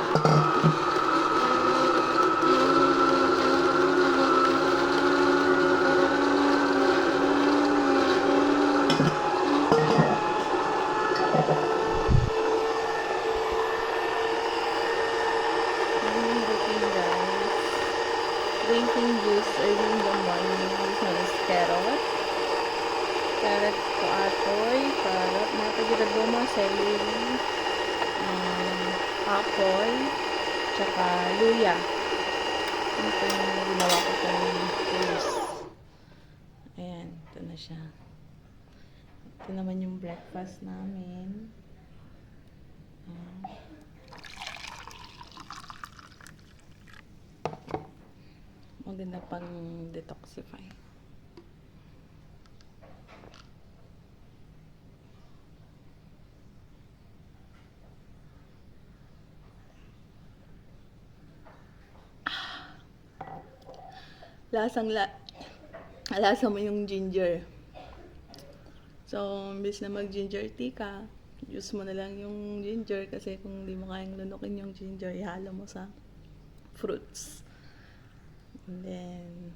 Drinking juice early in the morning. This one is carrot. Carrot to atoy. Carrot. Napagitado mo celery. Apple. Tsaka luya. Ito yung ginawa ko itong juice. Ayan. Ito na siya. Ito naman yung breakfast namin. Maganda pang detoxify. Lasa mo yung ginger. So, imbes na mag ginger tea ka, use mo na lang yung ginger kasi kung hindi mo kayang lunukin yung ginger, ihalo mo sa fruits. And then,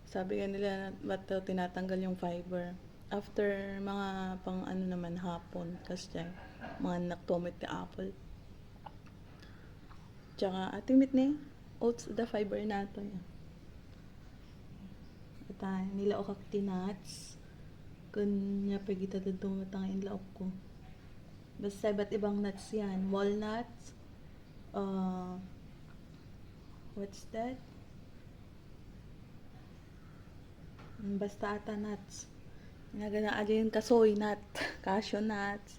sabi nga nila, ba't tinatanggal yung fiber? After mga pang ano naman hapon, kasi mga naktomit na apple. Tsaka, ating mit na oats, the fiber nato yan. Ata, nila o kakti nuts. Kanya pagita dadong matangin laok ko. Basta iba't ibang nuts yan. Walnuts, what's that? Basta ata nuts. Nagana aja yung kasoy nut, cashew nuts,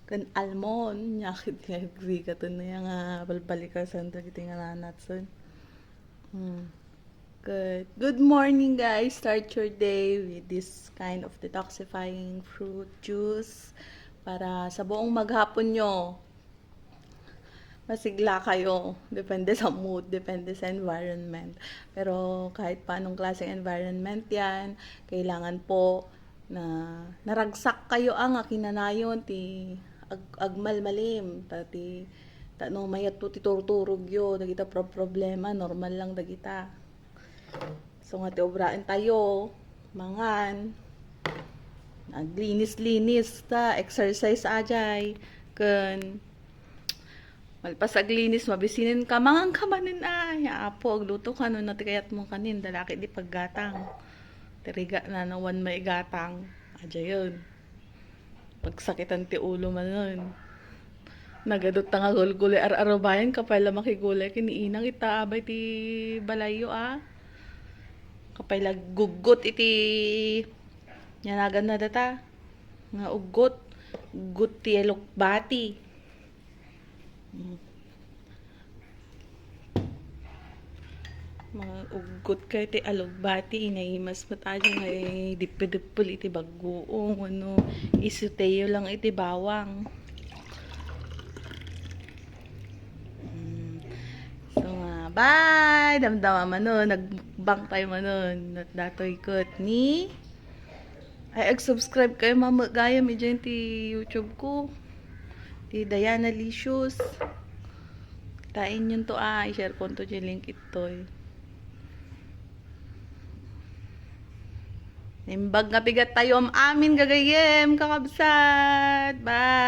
kan almond, nyakit nagri ka to na yung balbalika sa dagiting nga nuts. Good morning guys. Start your day with this kind of detoxifying fruit juice para sa buong maghapon nyo masigla kayo. Depende sa mood, depende sa environment. Pero kahit paanong klaseng environment yan, kailangan po na naragsak kayo ang kinanayon ti agmalmalim pati tanong mayat po ti turturog yo dagita problema normal lang dagita. So nga ti obraan tayo mangan naglinis-linis ta exercise ajay ken malpas aglinis mabisinin ka mangang kamanin ay apo agluto ka no natikayat mo kanin dalaki di paggatang tiriga na nawan may gatang aja yun pagsakitan ti ulo man nun nagadot ta nga gulgulay ar-arabayan kapay la makigulay kiniinang itaabay ti balayo kapay la gugot iti yanagan na data nga ugot ti elokbati. Mga ugot kayo ti alugbati inaimas mo tayo nga dipidipul iti bagoong ano isuteyo lang iti bawang. So nga bye damdama man nun nagbang tayo man nun at datoy kot ni ay subscribe kayo mamagaya mi dyan ti YouTube ko ti Diana Licious. Tain yun to i-share ko to yung link ito imbag nga pigat tayo amin gagayem kakabsat bye.